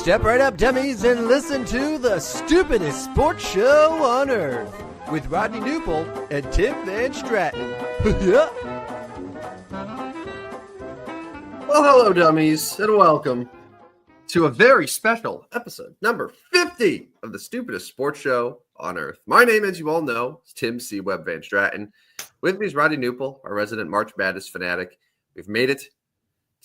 Step right up, dummies, and listen to the stupidest sports show on earth with Rodney Newpol and Tim Van Stratton. Yeah. Well, hello, dummies, and welcome to a very special episode, number 50 of the stupidest sports show on earth. My name, as you all know, is Tim C. Webb Van Stratton. With me is Rodney Newpol, our resident March Madness fanatic. We've made it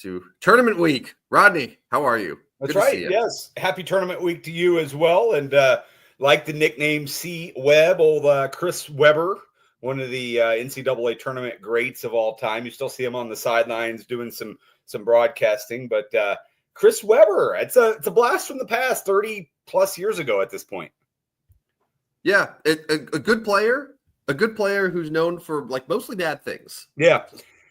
to tournament week. Rodney, how are you? That's right. Yes. Happy tournament week to you as well. And like the nickname C. Webb, old Chris Webber, one of the NCAA tournament greats of all time. You still see him on the sidelines doing some broadcasting. But Chris Webber, it's a blast from the past, 30 plus years ago at this point. Yeah, a good player who's known for like mostly bad things. Yeah.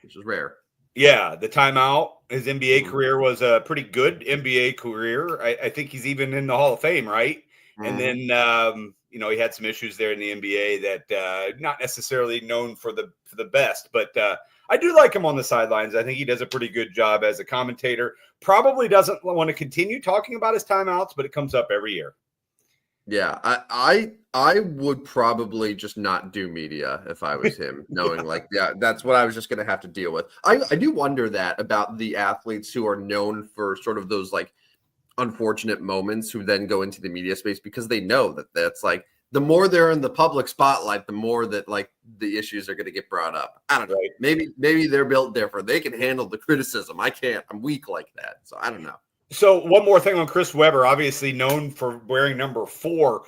Which is rare. Yeah, the timeout. His NBA career was a pretty good NBA career. I think he's even in the Hall of Fame, right? Mm-hmm. And then, he had some issues there in the NBA that not necessarily known for the best. But I do like him on the sidelines. I think he does a pretty good job as a commentator. Probably doesn't want to continue talking about his timeouts, but it comes up every year. Yeah, I would probably just not do media if I was him, knowing that's what I was just going to have to deal with. I do wonder that about the athletes who are known for sort of those like unfortunate moments who then go into the media space because they know that that's like the more they're in the public spotlight, the more that like the issues are going to get brought up. I don't know. Maybe they're built different. They can handle the criticism. I can't. I'm weak like that. So I don't know. So one more thing on Chris Webber, obviously known for wearing number 4.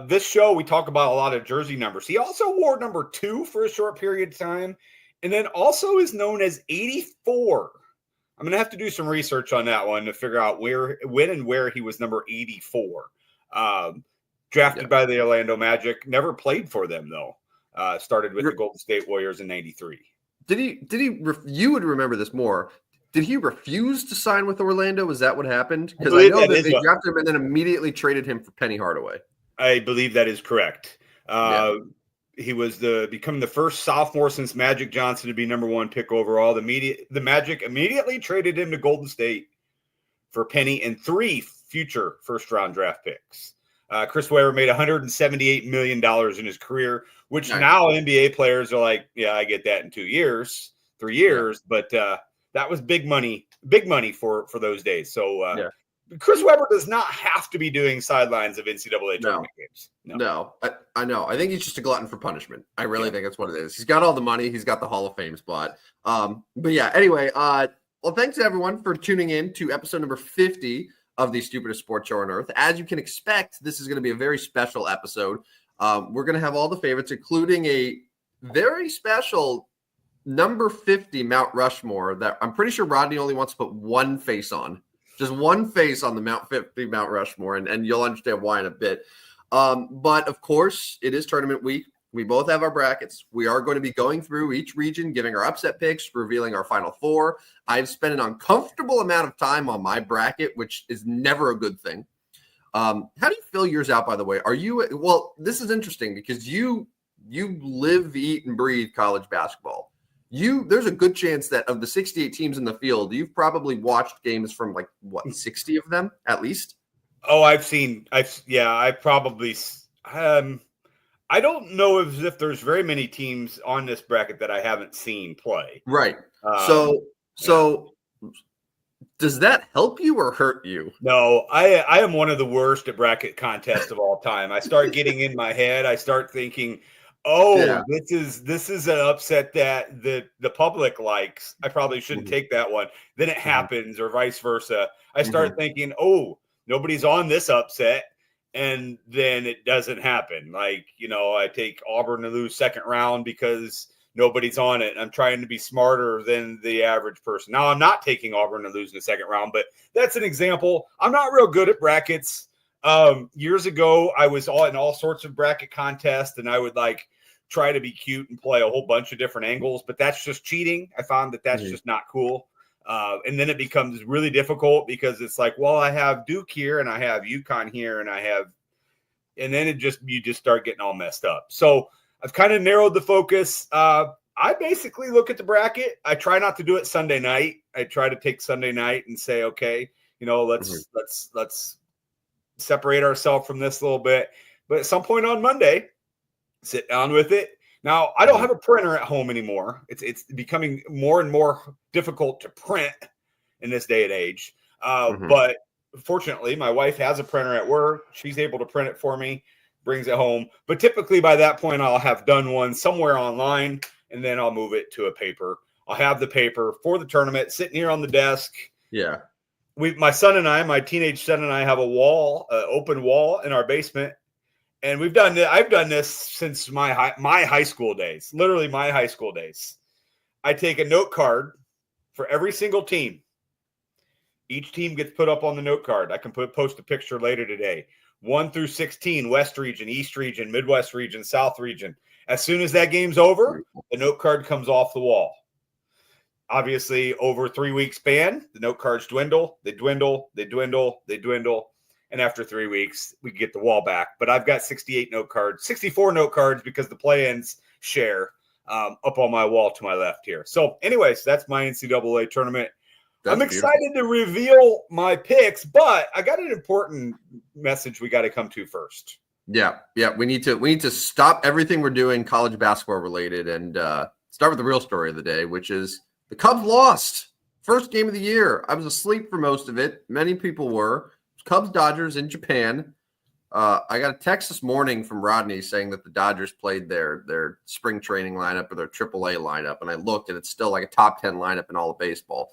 This show, we talk about a lot of jersey numbers. He also wore number 2 for a short period of time, and then also is known as 84. I'm going to have to do some research on that one to figure out when and where he was number 84. Drafted by the Orlando Magic, never played for them, though. Started with the Golden State Warriors in 93. Did he? You would remember this more. Did he refuse to sign with Orlando? Is that what happened? Because I know that they drafted him and then immediately traded him for Penny Hardaway. I believe that is correct. He was becoming the first sophomore since Magic Johnson to be number 1 pick overall. The Magic immediately traded him to Golden State for Penny and 3 future first-round draft picks. Chris Webber made $178 million in his career, which now NBA players are like, yeah, I get that in 3 years. But that was big money for those days. So Chris Webber does not have to be doing sidelines of NCAA tournament games. No, I know. I think he's just a glutton for punishment. I really think that's what it is. He's got all the money. He's got the Hall of Fame spot. But yeah, anyway, well, thanks everyone for tuning in to episode number 50 of the stupidest sports show on earth. As you can expect, this is going to be a very special episode. We're going to have all the favorites, including a very special number 50 Mount Rushmore that I'm pretty sure Rodney only wants to put one face on. Just one face on the Mount 50 Mount Rushmore, and you'll understand why in a bit. But, of course, it is tournament week. We both have our brackets. We are going to be going through each region, giving our upset picks, revealing our final 4. I've spent an uncomfortable amount of time on my bracket, which is never a good thing. How do you fill yours out, by the way? Well, this is interesting because you live, eat, and breathe college basketball. There's a good chance that of the 68 teams in the field, you've probably watched games from 60 of them at least. Oh, I don't know if there's very many teams on this bracket that I haven't seen play. Right. So does that help you or hurt you? No, I am one of the worst at bracket contests of all time. I start getting in my head. I start thinking, this is an upset that the public likes. I probably shouldn't take that one. Then it happens, or vice versa. I start thinking, nobody's on this upset, and then it doesn't happen. I take Auburn to lose second round because nobody's on it. I'm trying to be smarter than the average person. Now, I'm not taking Auburn to lose in the second round, but that's an example. I'm not real good at brackets. Years ago, I was in all sorts of bracket contests, and I would try to be cute and play a whole bunch of different angles, but that's just cheating. I found that that's just not cool. And then it becomes really difficult because it's I have Duke here and I have UConn here and then you just start getting all messed up. So I've kind of narrowed the focus. I basically look at the bracket. I try not to do it Sunday night. I try to take Sunday night and say, okay, let's separate ourselves from this a little bit. But at some point on Monday, sit down with it. Now, I don't have a printer at home anymore. It's becoming more and more difficult to print in this day and age. But fortunately, my wife has a printer at work. She's able to print it for me, brings it home. But typically by that point, I'll have done one somewhere online, and then I'll move it to a paper. I'll have the paper for the tournament sitting here on the desk. Yeah. My son and I, my teenage son and I, have a wall, open wall in our basement. And I've done this since my high school days, literally my high school days. I take a note card for every single team. Each team gets put up on the note card. I can post a picture later today. 1 through 16, West region, East region, Midwest region, South region. As soon as that game's over, the note card comes off the wall. Obviously, over a 3-week span, the note cards dwindle, they dwindle, they dwindle, they dwindle. And after 3 weeks, we get the wall back. But I've got 64 note cards because the play-ins share up on my wall to my left here. So anyways, that's my NCAA tournament. I'm excited to reveal my picks, but I got an important message we got to come to first. Yeah. We need to stop everything we're doing college basketball related and start with the real story of the day, which is the Cubs lost. First game of the year. I was asleep for most of it. Many people were. Cubs Dodgers in Japan. I got a text this morning from Rodney saying that the Dodgers played their spring training lineup or their AAA lineup, and I looked and it's still like a top 10 lineup in all of baseball.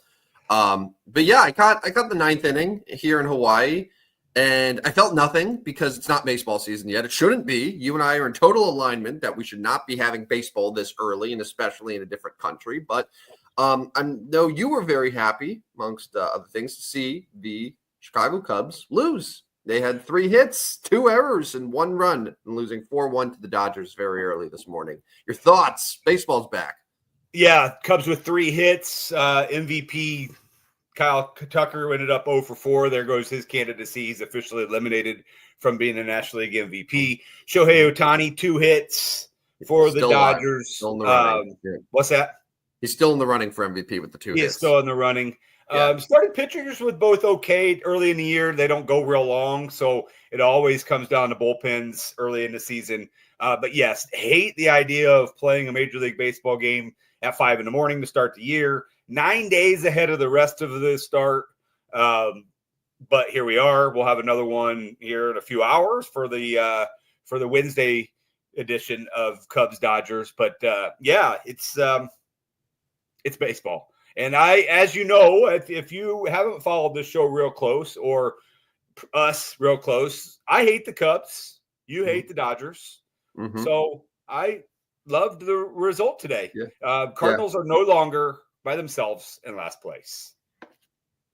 But yeah, I caught the ninth inning here in Hawaii, and I felt nothing because it's not baseball season yet. It shouldn't be. You and I are in total alignment that we should not be having baseball this early, and especially in a different country. But I know you were very happy, amongst other things, to see the Chicago Cubs lose. They had 3 hits, 2 errors, and 1 run, and losing 4-1 to the Dodgers very early this morning. Your thoughts? Baseball's back. Yeah, Cubs with 3 hits. MVP Kyle Tucker ended up 0 for 4. There goes his candidacy. He's officially eliminated from being the National League MVP. Shohei Ohtani, 2 hits for the Dodgers. Still in the running. What's that? He's still in the running for MVP with the 2 hits. He is still in the running. Yeah. Started pitchers with both okay early in the year. They don't go real long, so it always comes down to bullpens early in the season. But yes, hate the idea of playing a Major League Baseball game at 5 a.m. to start the year, 9 days ahead of the rest of the start. But here we are. We'll have another one here in a few hours for the Wednesday edition of Cubs Dodgers. But yeah, it's baseball. And as you know, if you haven't followed this show real close or us real close, I hate the Cubs. You hate the Dodgers. Mm-hmm. So I loved the result today. Yeah. Cardinals are no longer by themselves in last place.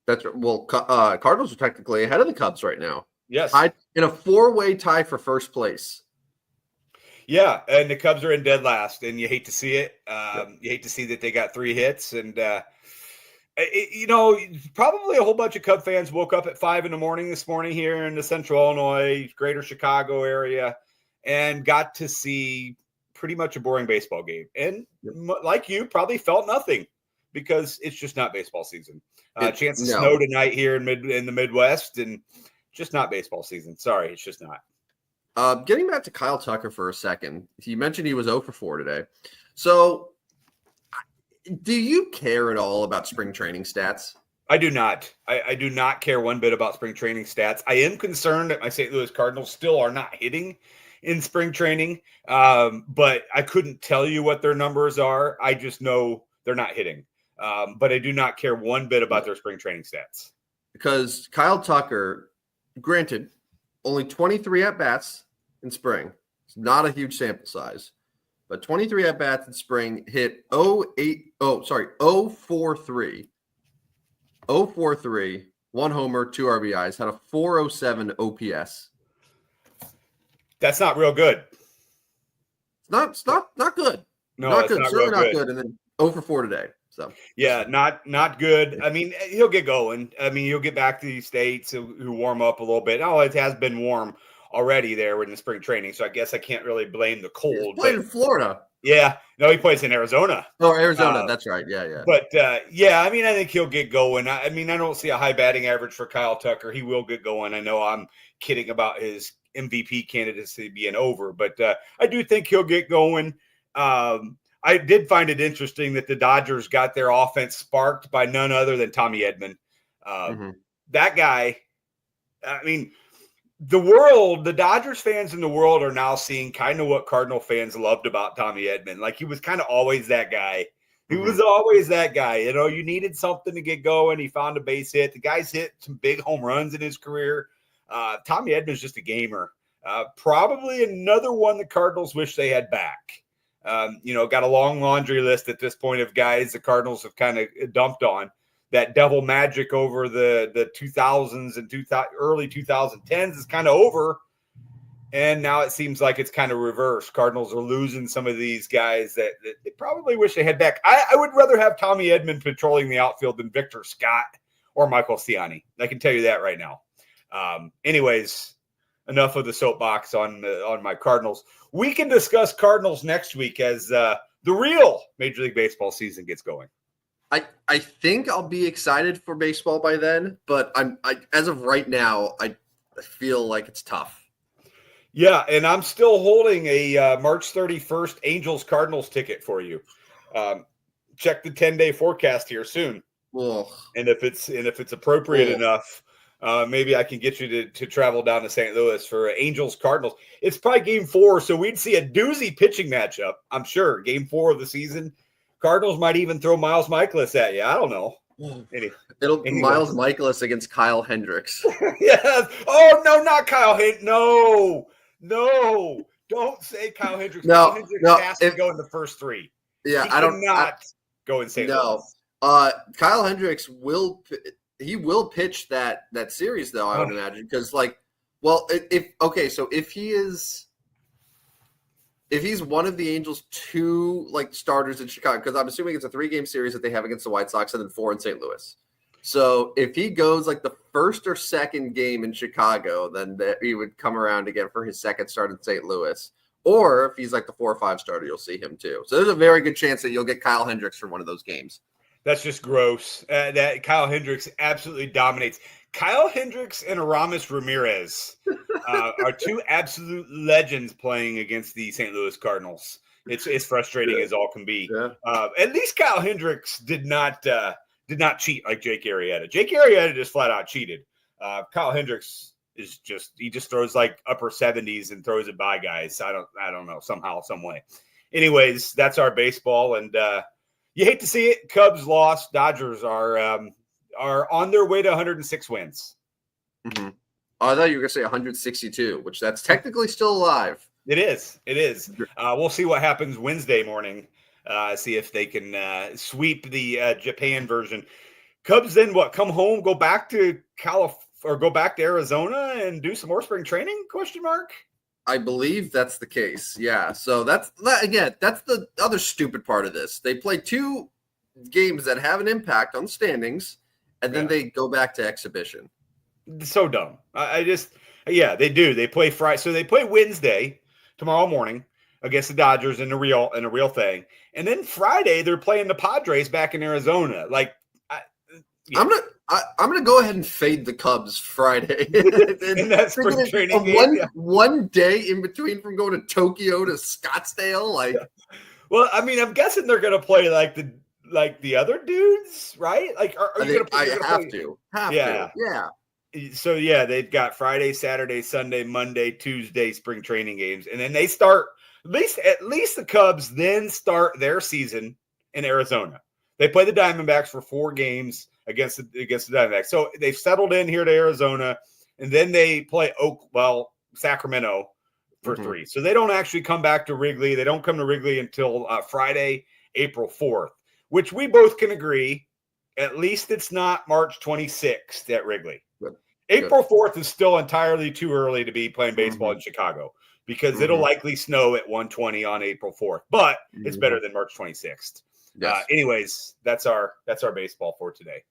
That's right. Well, Cardinals are technically ahead of the Cubs right now. Yes. In a 4-way tie for first place. Yeah, and the Cubs are in dead last, and you hate to see it. You hate to see that they got 3 hits. And, probably a whole bunch of Cub fans woke up at 5 a.m. this morning here in the central Illinois, greater Chicago area, and got to see pretty much a boring baseball game. And like you, probably felt nothing because it's just not baseball season. Chance of snow tonight here in the Midwest, and just not baseball season. Sorry, it's just not. Getting back to Kyle Tucker for a second, you mentioned he was 0 for 4 today. So do you care at all about spring training stats? I do not. I do not care one bit about spring training stats. I am concerned that my St. Louis Cardinals still are not hitting in spring training, but I couldn't tell you what their numbers are. I just know they're not hitting. But I do not care one bit about their spring training stats. Because Kyle Tucker, granted, only 23 at-bats in spring. It's not a huge sample size. But 23 at-bats in spring, hit 0-4-3. 0-4-3, 1 homer, 2 RBIs, had a 407 OPS. That's not real good. It's not good. No, not good. Not Certainly real not good. And then 0 for 4 today. So yeah, not good. I mean, he'll get going. I mean, you'll get back to these states who warm up a little bit. Oh, it has been warm already there in the spring training. So I guess I can't really blame the cold. He's playing in Florida. Yeah, no, he plays in Arizona. Oh, Arizona. That's right. Yeah. But yeah, I mean, I think he'll get going. I mean, I don't see a high batting average for Kyle Tucker. He will get going. I know I'm kidding about his MVP candidacy being over, but I do think he'll get going. I did find it interesting that the Dodgers got their offense sparked by none other than Tommy Edman. That guy, I mean, the Dodgers fans in the world are now seeing kind of what Cardinal fans loved about Tommy Edman. Like, he was kind of always that guy. He was always that guy. You know, you needed something to get going. He found a base hit. The guy's hit some big home runs in his career. Tommy Edman's just a gamer. Probably another one the Cardinals wish they had back. Got a long laundry list at this point of guys the Cardinals have kind of dumped on. That devil magic over the 2000s and early 2010s is kind of over. And now it seems like it's kind of reversed. Cardinals are losing some of these guys that they probably wish they had back. I would rather have Tommy Edman patrolling the outfield than Victor Scott or Michael Ciani. I can tell you that right now. Anyways, enough of the soapbox on my Cardinals. We can discuss Cardinals next week as the real Major League Baseball season gets going. I think I'll be excited for baseball by then, but as of right now, I feel like it's tough. Yeah, and I'm still holding a March 31st Angels-Cardinals ticket for you. Check the 10-day forecast here soon. Ugh. And if it's appropriate enough, maybe I can get you to travel down to St. Louis for Angels-Cardinals. It's probably Game 4, so we'd see a doozy pitching matchup, I'm sure. Game 4 of the season. Cardinals might even throw Miles Michaelis at you. I don't know. It'll be Miles Michaelis against Kyle Hendricks. Yes. Oh, no, not Kyle Hendricks. No. Don't say Kyle Hendricks. Kyle Hendricks has to go in the first three. Yeah, I don't go in St. Louis. Kyle Hendricks will pitch that series, though, I would imagine. Because, if he's one of the Angels' two starters in Chicago, because I'm assuming it's a 3-game series that they have against the White Sox and then 4 in St. Louis. So if he goes the first or second game in Chicago, then he would come around again for his second start in St. Louis. Or if he's the 4 or 5 starter, you'll see him too. So there's a very good chance that you'll get Kyle Hendricks for one of those games. That's just gross. That Kyle Hendricks absolutely dominates. Kyle Hendricks and Aramis Ramirez are two absolute legends playing against the St. Louis Cardinals. It's frustrating as all can be. Yeah. At least Kyle Hendricks did not cheat like Jake Arrieta. Jake Arrieta just flat out cheated. Kyle Hendricks is he just throws upper 70s and throws it by guys. I don't know, somehow, some way. Anyways, that's our baseball, and you hate to see it. Cubs lost. Dodgers are on their way to 106 wins. Mm-hmm. Oh, I thought you were going to say 162, which that's technically still alive. It is. We'll see what happens Wednesday morning. See if they can sweep the Japan version. Cubs then come home, go back to go back to Arizona and do some more spring training? ? I believe that's the case. Yeah. So that's the other stupid part of this. They play 2 games that have an impact on the standings, and then they go back to exhibition. So dumb. They do. They play Friday. So they play Wednesday, tomorrow morning, against the Dodgers in a real thing. And then Friday they're playing the Padres back in Arizona. I'm gonna go ahead and fade the Cubs Friday. and that's spring training. One day in between from going to Tokyo to Scottsdale. Well, I mean, I'm guessing they're gonna play the other dudes, right? Are you gonna have to. Yeah. So they've got Friday, Saturday, Sunday, Monday, Tuesday spring training games, and then they start at least the Cubs then start their season in Arizona. They play the Diamondbacks for 4 games against the Diamondbacks. So they've settled in here to Arizona, and then they play Sacramento for 3. So they don't actually come back to Wrigley. They don't come to Wrigley until Friday, April 4th, which we both can agree, at least it's not March 26th at Wrigley. Good. April 4th is still entirely too early to be playing baseball in Chicago because it'll likely snow at 1:20 on April 4th, but it's better than March 26th. Yes. Anyways, that's our baseball for today.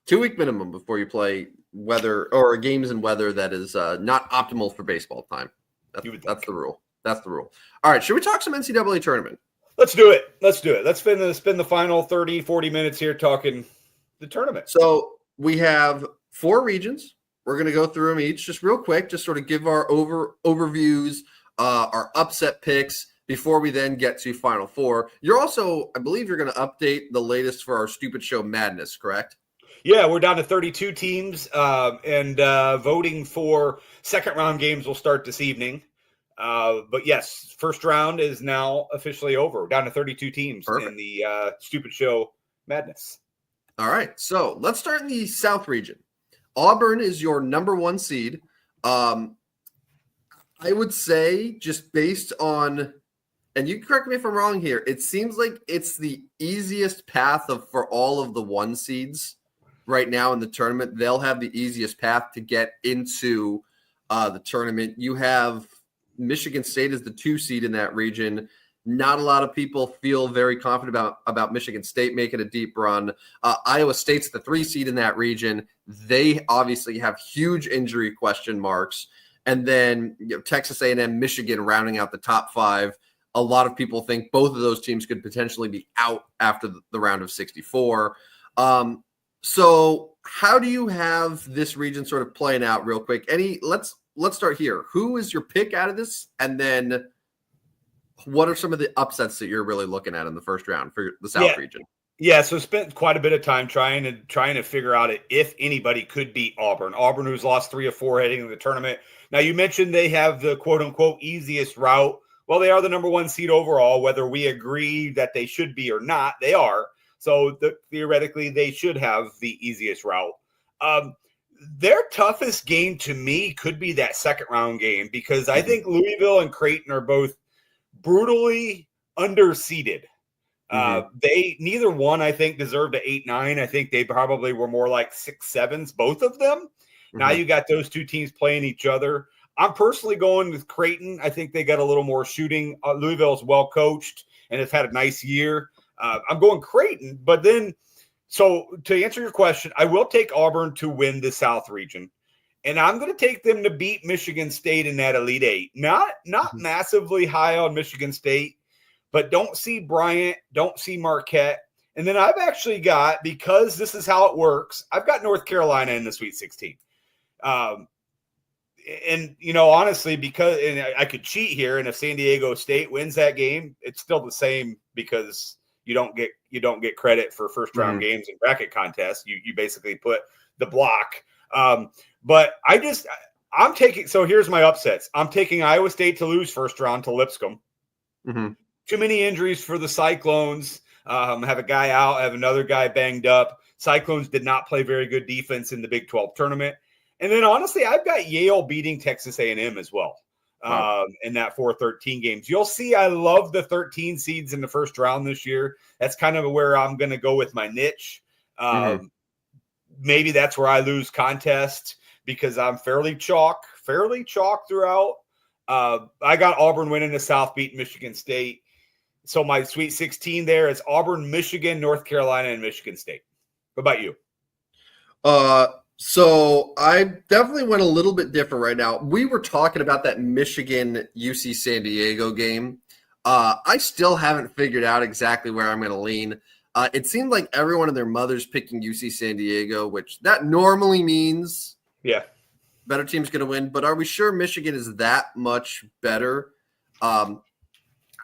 2-week minimum before you play weather or games in weather that is not optimal for baseball time. That's the rule. That's the rule. All right. Should we talk some NCAA tournament? Let's do it. Let's spend the final 30, 40 minutes here talking the tournament. So we have 4 regions. We're going to go through them each just real quick, just sort of give our overviews, our upset picks before we then get to Final Four. You're also, I believe you're going to update the latest for our Stupid Show Madness, correct? Yeah, we're down to 32 teams, and voting for second round games will start this evening. But yes, first round is now officially over. We're down to 32 teams in the Stupid Show Madness. All right, so let's start in the South region. Auburn is your number 1 seed. I would say, just based on, and you correct me if I'm wrong here, it seems like it's the easiest path for all of the 1 seeds right now in the tournament. They'll have the easiest path to get into the tournament. You have Michigan State as the 2 seed in that region. Not a lot of people feel very confident about Michigan State making a deep run. Iowa State's the 3 seed in that region. They obviously have huge injury question marks. And then Texas A&M, Michigan rounding out the top 5. A lot of people think both of those teams could potentially be out after the round of 64. So how do you have this region sort of playing out real quick? Let's start here. Who is your pick out of this? And then what are some of the upsets that you're really looking at in the first round for the South region? Yeah, so spent quite a bit of time trying to figure out if anybody could beat Auburn. Auburn, who's lost 3 or 4 heading into the tournament. Now, you mentioned they have the quote-unquote easiest route. Well, they are the number 1 seed overall. Whether we agree that they should be or not, they are. So theoretically, they should have the easiest route. Their toughest game to me could be that second round game, because I think Louisville and Creighton are both brutally underseeded. They neither one, I think, deserved a 8-9. I think they probably were more like 6-7s, both of them. Now you got those 2 teams playing each other. I'm personally going with Creighton. I think they got a little more shooting. Louisville's well coached and has had a nice year. I'm going Creighton, but then, so to answer your question, I will take Auburn to win the South region, and I'm going to take them to beat Michigan State in that Elite 8. Not massively high on Michigan State, but don't see Bryant, don't see Marquette. And then I've actually got, because this is how it works, I've got North Carolina in the Sweet 16. And, honestly, because I could cheat here, and if San Diego State wins that game, it's still the same, because you don't get credit for first round games in bracket contests. You basically put the block. But I'm taking, so here's my upsets. I'm taking Iowa State to lose first round to Lipscomb. Too many injuries for the Cyclones. Have a guy out, have another guy banged up. Cyclones did not play very good defense in the Big 12 tournament. And then honestly, I've got Yale beating Texas A&M as well. In that 4-13 games. You'll see I love the 13 seeds in the first round this year. That's kind of where I'm going to go with my niche. Maybe that's where I lose contest, because I'm fairly chalk throughout. I got Auburn winning the South, beating Michigan State. So my Sweet 16 there is Auburn, Michigan, North Carolina, and Michigan State. What about you? So I definitely went a little bit different right now. We were talking about that Michigan UC San Diego game. I still haven't figured out exactly where I'm going to lean. It seemed like everyone and their mother's picking UC San Diego, which that normally means better team's going to win. But are we sure Michigan is that much better? I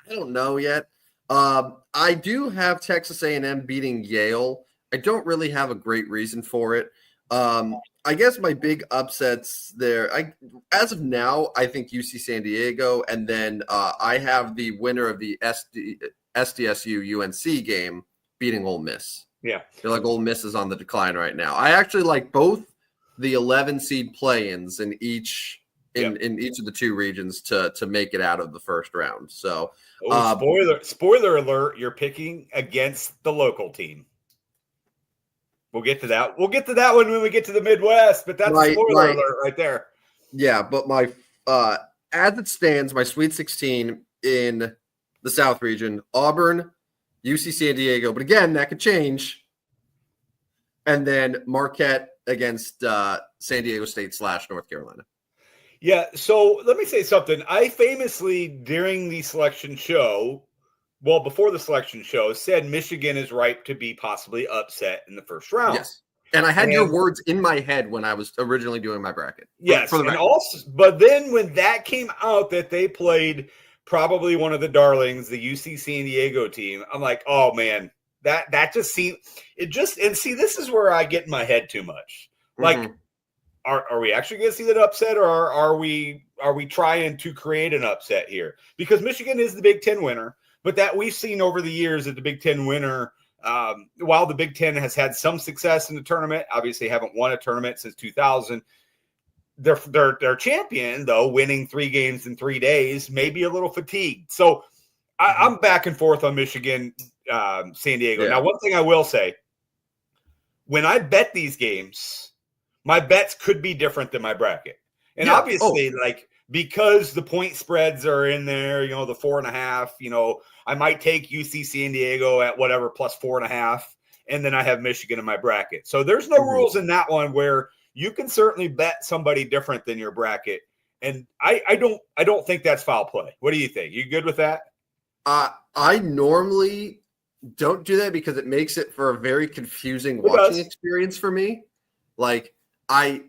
don't know yet. I do have Texas A&M beating Yale. I don't really have a great reason for it. I guess my big upsets there, as of now, I think UC San Diego, and then I have the winner of the SDSU UNC game beating Ole Miss. Yeah. I feel like Ole Miss is on the decline right now. I actually like both the 11 seed play-ins in each of the 2 regions to make it out of the first round. So spoiler alert, you're picking against the local team. We'll get to that. We'll get to that one when we get to the Midwest, but that's a spoiler alert right there. Yeah, but my as it stands, my Sweet 16 in the South region, Auburn, UC San Diego, but again, that could change. And then Marquette, against San Diego State / North Carolina. Yeah, so let me say something. I famously, during the selection show, before the selection show, said Michigan is ripe to be possibly upset in the first round. Yes. And I had your words in my head when I was originally doing my bracket. Yes, for the and record. also, but then when that came out that they played probably one of the darlings, the UC San Diego team, I'm like, oh man, that just seemed and see, this is where I get in my head too much. Like, are we actually going to see that upset, or are we trying to create an upset here? Because Michigan is the Big Ten winner, but that we've seen over the years that the Big Ten winner, while the Big Ten has had some success in the tournament, obviously haven't won a tournament since 2000. Their champion, though, winning 3 games in 3 days, may be a little fatigued. So I'm back and forth on Michigan, San Diego. Yeah. Now, one thing I will say, when I bet these games, my bets could be different than my bracket. And obviously, because the point spreads are in there, the 4.5, I might take UC San Diego at whatever plus 4.5, and then I have Michigan in my bracket. So there's no rules in that one where you can certainly bet somebody different than your bracket. And I don't think that's foul play. What do you think? You good with that? I normally don't do that because it makes it for a very confusing watching experience for me. Like, I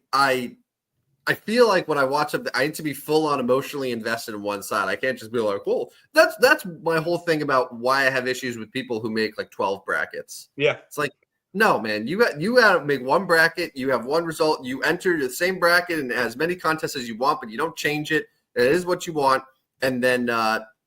feel like when I watch them, I need to be full on emotionally invested in one side. I can't just be like, well, that's my whole thing about why I have issues with people who make like 12 brackets. Yeah. It's like, no, man, you got to make one bracket. You have one result. You enter the same bracket and as many contests as you want, but you don't change it. It is what you want. And then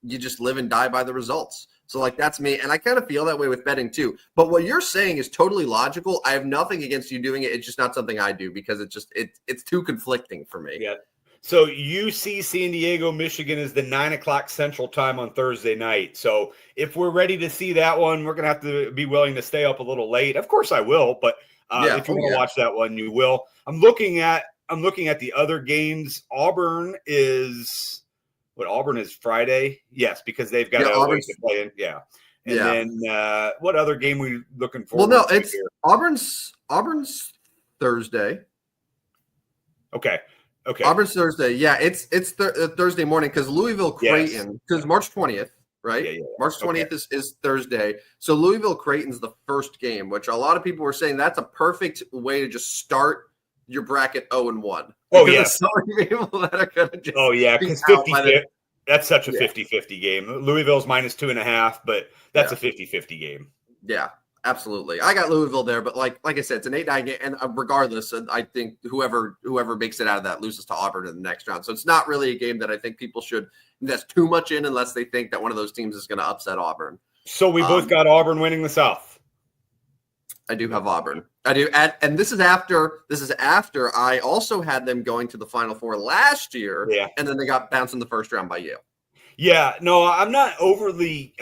you just live and die by the results. So, like, that's me. And I kind of feel that way with betting, too. But what you're saying is totally logical. I have nothing against you doing it. It's just not something I do because it's too conflicting for me. Yeah. So, UC San Diego, Michigan is the 9 o'clock Central Time on Thursday night. So, if we're ready to see that one, we're going to have to be willing to stay up a little late. Of course, I will. But if you want to watch that one, you will. I'm looking at the other games. Auburn is Friday? Yes, because they've got a way to play in. Yeah. And then what other game we looking for? Well, no, it's here? Auburn's Thursday. Okay. Auburn's Thursday. Yeah, it's Thursday morning because Louisville Creighton, because March 20th, right? Yeah. March 20th is Thursday. So Louisville Creighton's the first game, which a lot of people were saying that's a perfect way to just start your bracket 0-1. Oh, yes. So many people that are going to just because 50-50. That's such a 50-50 game. Louisville's minus 2.5, but that's a 50-50 game. Yeah, absolutely. I got Louisville there, but like I said, it's an 8-9 game, and regardless, I think whoever makes it out of that loses to Auburn in the next round. So it's not really a game that I think people should invest too much in unless they think that one of those teams is going to upset Auburn. So we both got Auburn winning the South. I do have Auburn. I do, and this is after I also had them going to the Final Four last year, and then they got bounced in the first round by Yale. Yeah, no, I'm not overly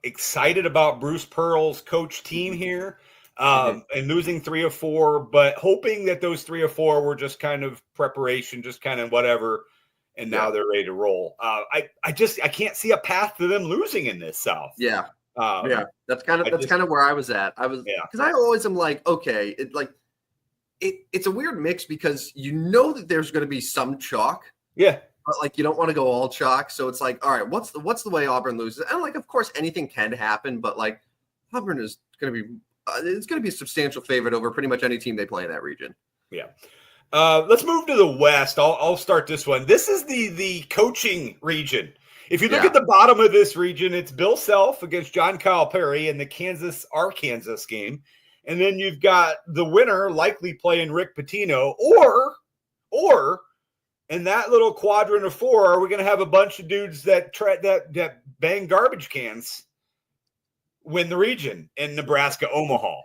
excited about Bruce Pearl's coach team here and losing 3 of 4, but hoping that those 3 of 4 were just kind of preparation, just kind of whatever, and now they're ready to roll. I can't see a path to them losing in this South. Yeah. That's kind of where I was at. Because I always am like, okay, it's a weird mix because you know that there's going to be some chalk. Yeah. But like you don't want to go all chalk. So it's like, all right, what's the way Auburn loses? And like, of course, anything can happen, but like Auburn is going to be it's going to be a substantial favorite over pretty much any team they play in that region. Yeah. Let's move to the West. I'll start this one. This is the coaching region. If you look at the bottom of this region, it's Bill Self against John Calipari in the Kansas-Arkansas game. And then you've got the winner likely playing Rick Pitino. Or in that little quadrant of 4, are we going to have a bunch of dudes that bang garbage cans win the region in Nebraska, Omaha?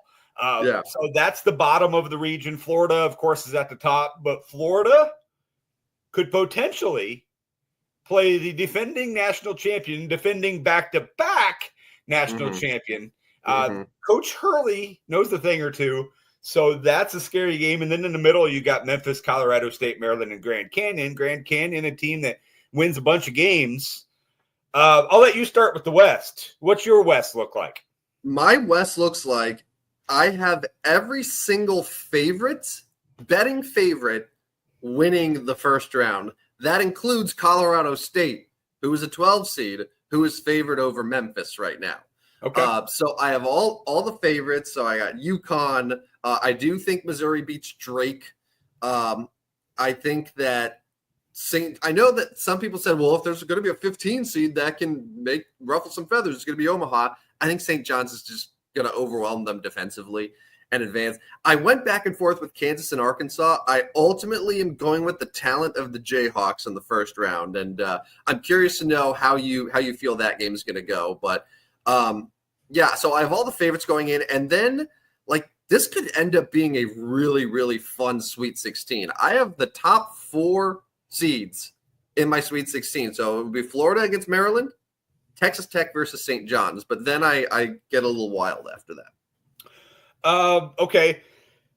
So that's the bottom of the region. Florida, of course, is at the top. But Florida could potentially play the defending national champion, defending back-to-back national champion. Coach Hurley knows the thing or two, so that's a scary game. And then in the middle, you got Memphis, Colorado State, Maryland, and Grand Canyon. Grand Canyon, a team that wins a bunch of games. I'll let you start with the West. What's your West look like? My West looks like I have every single favorite betting favorite winning the first round. That includes Colorado State, who is a 12 seed, who is favored over Memphis right now. Okay. So I have all the favorites. So I got UConn. I do think Missouri beats Drake. I think that I know that some people said, well, if there's going to be a 15 seed that can ruffle some feathers, it's going to be Omaha. I think St. John's is just going to overwhelm them defensively and advance. I went back and forth with Kansas and Arkansas. I ultimately am going with the talent of the Jayhawks in the first round, and I'm curious to know how you feel that game is going to go. But yeah, so I have all the favorites going in, and then like this could end up being a really, really fun Sweet 16. I have the top 4 seeds in my Sweet 16. So it would be Florida against Maryland, Texas Tech versus St. John's, but then I get a little wild after that. Okay.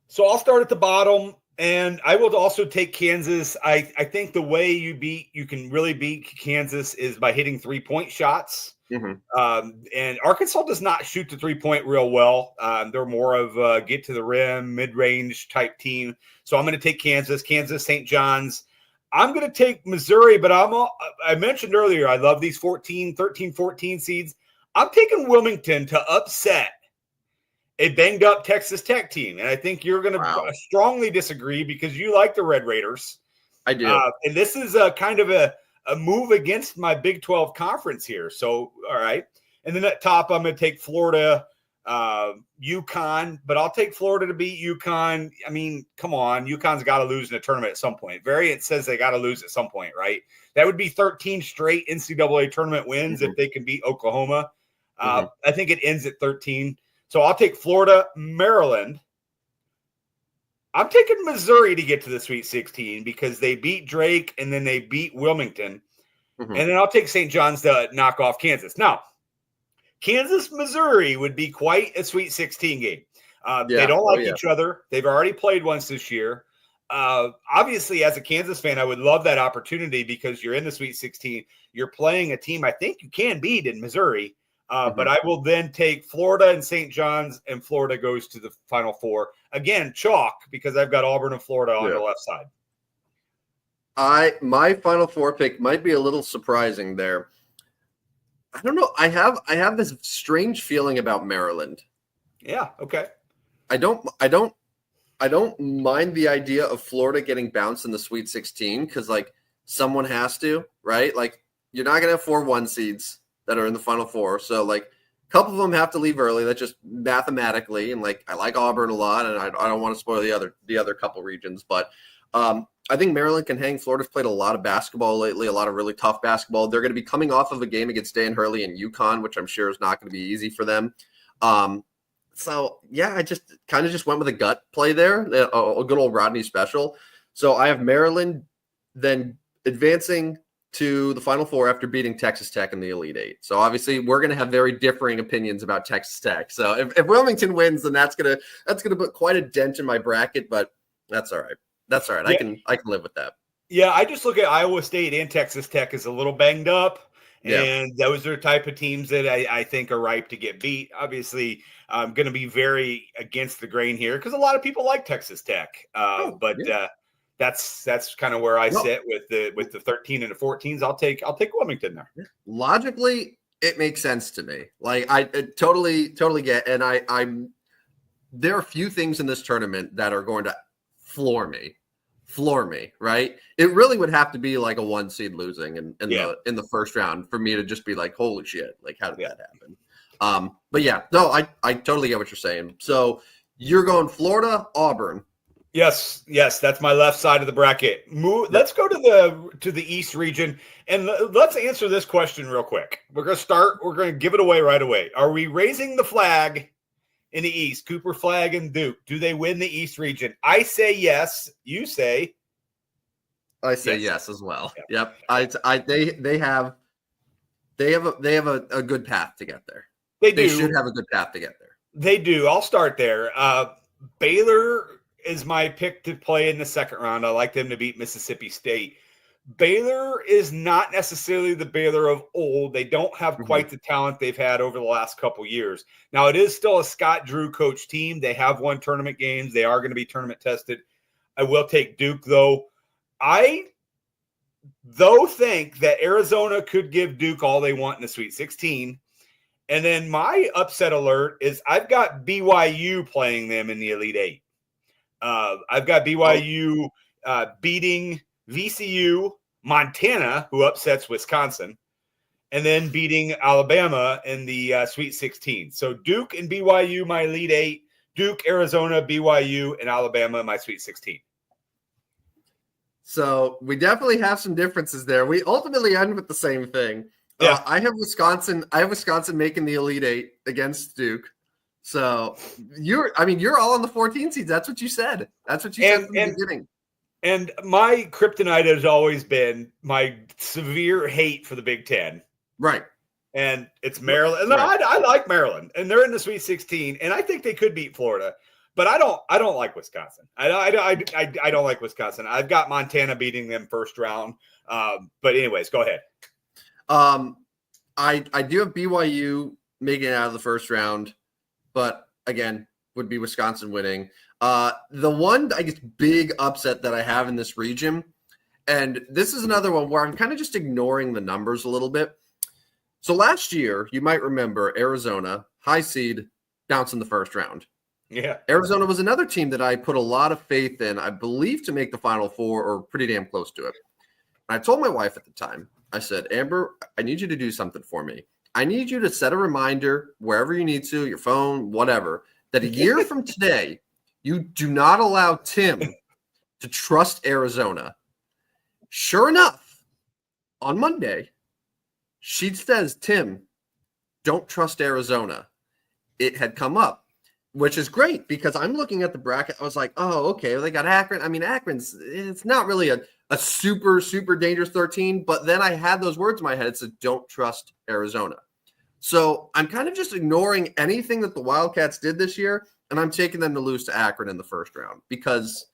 So I'll start at the bottom, and I will also take Kansas. I think the way you can really beat Kansas is by hitting 3-point shots. Mm-hmm. And Arkansas does not shoot the 3-point real well. They're more of get to the rim, mid-range type team. So I'm going to take Kansas, St. John's. I'm going to take Missouri, but I mentioned earlier, I love these 13, 14 seeds. I'm taking Wilmington to upset a banged-up Texas Tech team. And I think you're going to strongly disagree because you like the Red Raiders. I do. And this is a kind of a move against my Big 12 conference here. So, all right. And then at top, I'm going to take Florida, UConn, but I'll take Florida to beat UConn. I mean, come on. UConn's got to lose in a tournament at some point. Variant says they got to lose at some point, right? That would be 13 straight NCAA tournament wins if they can beat Oklahoma. I think it ends at 13. So I'll take Florida, Maryland. I'm taking Missouri to get to the Sweet 16 because they beat Drake and then they beat Wilmington. And then I'll take St. John's to knock off Kansas. Now, Kansas, Missouri would be quite a Sweet 16 game. They don't like each other. They've already played once this year. Obviously, as a Kansas fan, I would love that opportunity because you're in the Sweet 16. You're playing a team I think you can beat in Missouri. But I will then take Florida and St. John's, and Florida goes to the Final Four. Again, chalk, because I've got Auburn and Florida on the left side. My Final Four pick might be a little surprising there. I don't know. I have this strange feeling about Maryland. Yeah, okay. I don't mind the idea of Florida getting bounced in the Sweet 16 because like someone has to, right? Like you're not gonna have 4 1 seeds that are in the Final Four. So like a couple of them have to leave early. That's just mathematically. And like I like Auburn a lot, and I don't want to spoil the other couple regions, but I think Maryland can hang. Florida's played a lot of basketball lately, a lot of really tough basketball. They're going to be coming off of a game against Dan Hurley and UConn, which I'm sure is not going to be easy for them. So yeah, I just kind of went with a gut play there, a good old Rodney special. So I have Maryland then advancing to the Final Four after beating Texas Tech in the Elite Eight. So obviously we're going to have very differing opinions about Texas Tech. So if Wilmington wins, then that's going to put quite a dent in my bracket, but that's all right. That's all right. Yeah. I can live with that. Yeah, I just look at Iowa State and Texas Tech as a little banged up. And those are type of teams that I think are ripe to get beat. Obviously, I'm going to be very against the grain here because a lot of people like Texas Tech. That's kind of where I sit with the 13 and the 14s. I'll take Wilmington there. Logically, it makes sense to me. Like I totally get, and I'm there are a few things in this tournament that are going to floor me, right? It really would have to be like a 1 seed losing in the first round for me to just be like, holy shit, like how did that happen? But yeah, no, I totally get what you're saying. So you're going Florida, Auburn. Yes, that's my left side of the bracket. Let's go to the East region and let's answer this question real quick. We're going to give it away right away. Are we raising the flag in the East? Cooper Flag and Duke, do they win the East region? I say yes. You say? I say yes as well. Yeah. Yep. They have a good path to get there. They should have a good path to get there. They do. I'll start there. Baylor is my pick to play in the second round. I like them to beat Mississippi State. Baylor is not necessarily the Baylor of old. They don't have quite the talent they've had over the last couple years. Now, it is still a Scott Drew coach team. They have won tournament games. They are going to be tournament tested. I will take Duke, though. I think that Arizona could give Duke all they want in the Sweet 16. And then my upset alert is I've got BYU playing them in the Elite Eight. I've got BYU beating VCU, Montana, who upsets Wisconsin, and then beating Alabama in the Sweet 16. So Duke and BYU, my Elite Eight. Duke, Arizona, BYU, and Alabama, my Sweet 16. So we definitely have some differences there. We ultimately end with the same thing. Yeah. I have Wisconsin making the Elite Eight against Duke. So you're all on the 14 seeds. That's what you said. That's what you said from the beginning. And my kryptonite has always been my severe hate for the Big Ten. Right. And it's Maryland. Right. I like Maryland, and they're in the Sweet 16, and I think they could beat Florida. But I don't like Wisconsin. I don't like Wisconsin. I've got Montana beating them first round. But anyways, go ahead. I do have BYU making it out of the first round, but again, would be Wisconsin winning. The one, I guess, big upset that I have in this region, and this is another one where I'm kind of just ignoring the numbers a little bit. So last year, you might remember Arizona, high seed, bounced in the first round. Yeah. Arizona was another team that I put a lot of faith in, I believe, to make the Final Four or pretty damn close to it. And I told my wife at the time, I said, Amber, I need you to do something for me. I need you to set a reminder wherever you need to, your phone, whatever, that a year from today, you do not allow Tim to trust Arizona. Sure enough, on Monday, she says, Tim, don't trust Arizona. It had come up, which is great because I'm looking at the bracket. I was like, oh, okay, well, they got Akron. I mean, it's not really a super, super dangerous 13, but then I had those words in my head. It said, don't trust Arizona. So I'm kind of just ignoring anything that the Wildcats did this year, and I'm taking them to lose to Akron in the first round because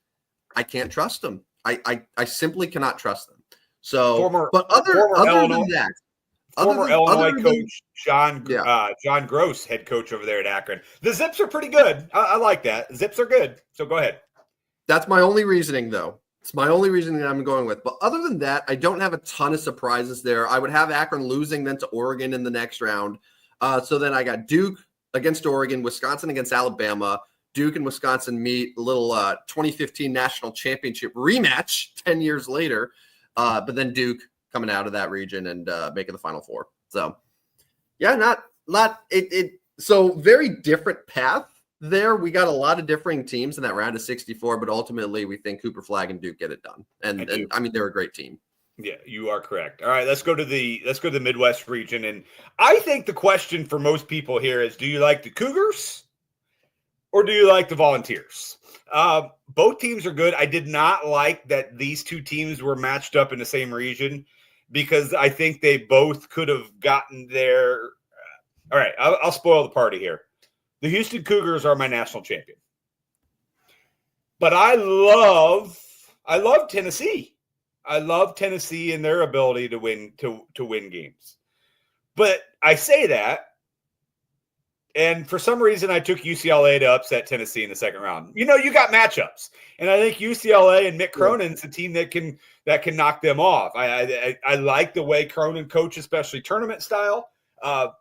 I can't trust them. I simply cannot trust them. So, other than that, Illinois coach John Gross, head coach over there at Akron. The Zips are pretty good. I like that. Zips are good. So go ahead. That's my only reasoning, though. It's my only reasoning that I'm going with. But other than that, I don't have a ton of surprises there. I would have Akron losing then to Oregon in the next round. So then I got Duke against Oregon, Wisconsin against Alabama. Duke and Wisconsin meet, a little 2015 national championship rematch 10 years later. But then Duke coming out of that region and making the Final Four. So, yeah, so very different path there. We got a lot of differing teams in that round of 64, but ultimately we think Cooper Flag and Duke get it done. And I mean, they're a great team. Yeah, you are correct. All right, let's go to the Midwest region. And I think the question for most people here is, do you like the Cougars or do you like the Volunteers? Both teams are good. I did not like that these two teams were matched up in the same region because I think they both could have gotten there. All right, I'll spoil the party here. The Houston Cougars are my national champion. But I love Tennessee. I love Tennessee and their ability to win games. But I say that, and for some reason I took UCLA to upset Tennessee in the second round. You got matchups, and I think UCLA and Mick Cronin's a team that can knock them off. I like the way Cronin coach, especially tournament style.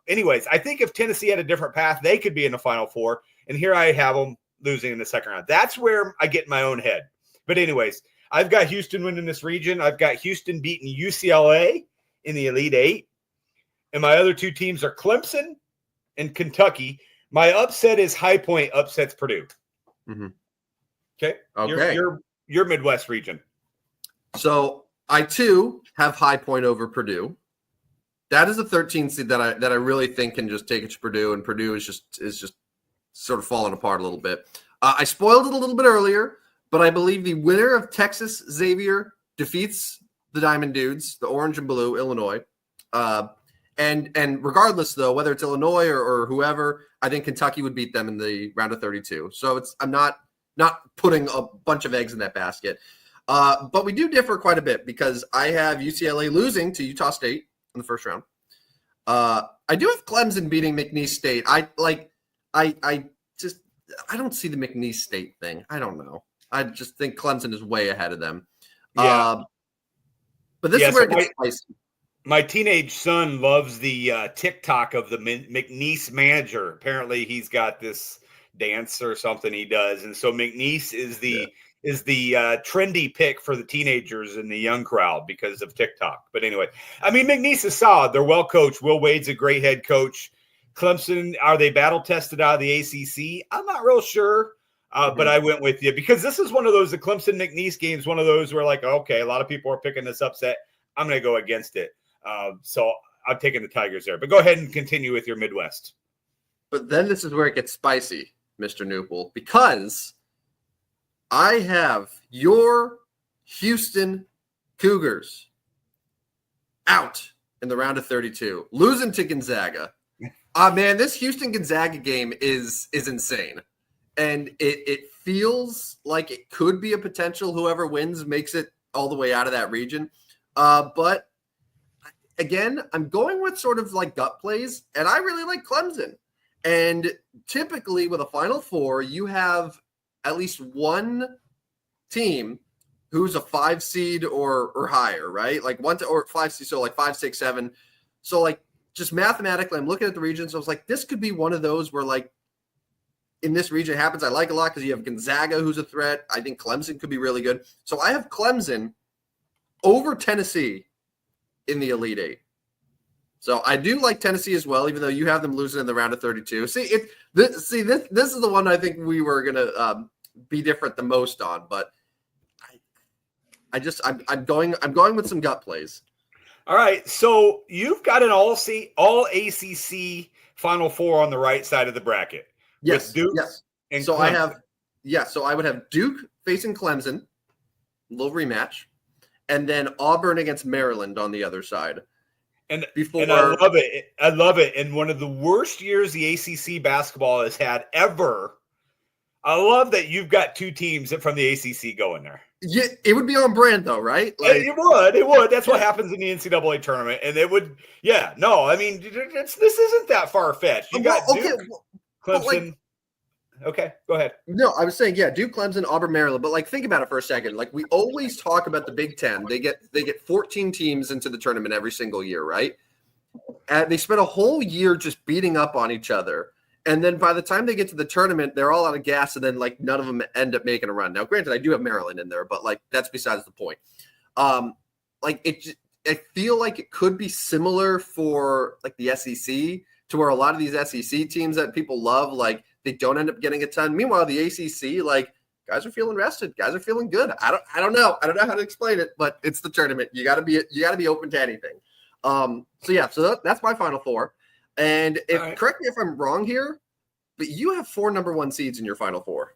Anyways, I think if Tennessee had a different path, they could be in the Final Four. And here I have them losing in the second round. That's where I get in my own head. But anyways, I've got Houston winning this region. I've got Houston beating UCLA in the Elite Eight. And my other two teams are Clemson and Kentucky. My upset is High Point upsets Purdue. Mm-hmm. Okay. Your Midwest region. So I too have High Point over Purdue. That is a 13 seed that I really think can just take it to Purdue, and Purdue is just sort of falling apart a little bit. I spoiled it a little bit earlier, but I believe the winner of Texas Xavier defeats the Diamond Dudes, the orange and blue, Illinois. And regardless, though, whether it's Illinois or whoever, I think Kentucky would beat them in the round of 32. So I'm not putting a bunch of eggs in that basket. But we do differ quite a bit because I have UCLA losing to Utah State in the first round. I do have Clemson beating McNeese State. I don't see the McNeese State thing. I don't know. I just think Clemson is way ahead of them. Yeah. But this is where it gets spicy. My teenage son loves the TikTok of the McNeese manager. Apparently, he's got this dance or something he does, and so McNeese is the trendy pick for the teenagers and the young crowd because of TikTok. But anyway, I mean, McNeese is solid. They're well coached. Will Wade's a great head coach. Clemson, are they battle tested out of the ACC? I'm not real sure. But I went with you because this is one of those, the Clemson McNeese games, one of those where like, okay, a lot of people are picking this upset. I'm going to go against it. So I'm taking the Tigers there. But go ahead and continue with your Midwest. But then this is where it gets spicy, Mr. Newpool, because I have your Houston Cougars out in the round of 32, losing to Gonzaga. Man, this Houston-Gonzaga game is insane. And it feels like it could be a potential whoever wins makes it all the way out of that region. But again, I'm going with sort of like gut plays, and I really like Clemson. And typically with a Final Four, you have at least one team who's a 5 seed or higher, right? Like 1 or 5 seed, so like 5, 6, 7. So like just mathematically, I'm looking at the regions. So I was like, this could be one of those where like, in this region it happens. I like a lot because you have Gonzaga, who's a threat. I think Clemson could be really good. So I have Clemson over Tennessee in the Elite Eight. So I do like Tennessee as well, even though you have them losing in the round of 32. This is the one I think we were going to be different the most on. But I'm going with some gut plays. All right, so you've got an all ACC Final Four on the right side of the bracket. Yes. Duke yes. And so Clemson. So I would have Duke facing Clemson, a little rematch, and then Auburn against Maryland on the other side. And I love it. I love it. And one of the worst years the ACC basketball has had ever. I love that you've got two teams from the ACC going there. Yeah, it would be on brand though, right? Like, it would. That's what happens in the NCAA tournament, and it would. Yeah, no, I mean, this isn't that far fetched. You got Duke, Clemson. Okay, go ahead. No, I was saying, yeah, Duke, Clemson, Auburn, Maryland. But like, think about it for a second. Like, we always talk about the Big Ten. They get 14 teams into the tournament every single year, right? And they spend a whole year just beating up on each other. And then by the time they get to the tournament, they're all out of gas, and then like none of them end up making a run. Now, granted, I do have Maryland in there, but like that's besides the point. I feel like it could be similar for like the SEC, to where a lot of these SEC teams that people love, like they don't end up getting a ton. Meanwhile, the ACC, like guys are feeling rested, guys are feeling good. I don't know how to explain it, but it's the tournament. You got to be open to anything. So that's my Final Four. And correct me if I'm wrong here, but you have 4 number 1 seeds in your Final Four.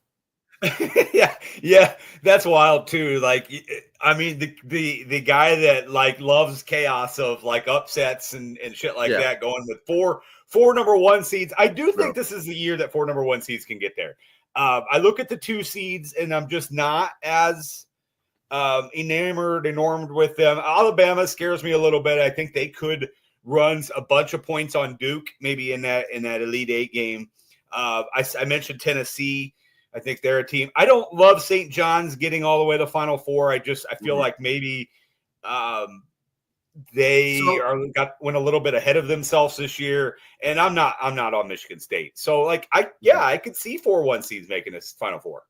yeah, that's wild too. Like, I mean, the guy that like loves chaos of like upsets and shit like that, going with four number 1 seeds. I do think this is the year that 4 number 1 seeds can get there. I look at the 2 seeds and I'm just not as enamored with them. Alabama scares me a little bit. I think they could runs a bunch of points on Duke, maybe in that Elite Eight game. I mentioned Tennessee. I think they're a team. I don't love St. John's getting all the way to the Final Four. I feel like maybe they went a little bit ahead of themselves this year. And I'm not on Michigan State. So like I could see 4 1 seeds making this Final Four.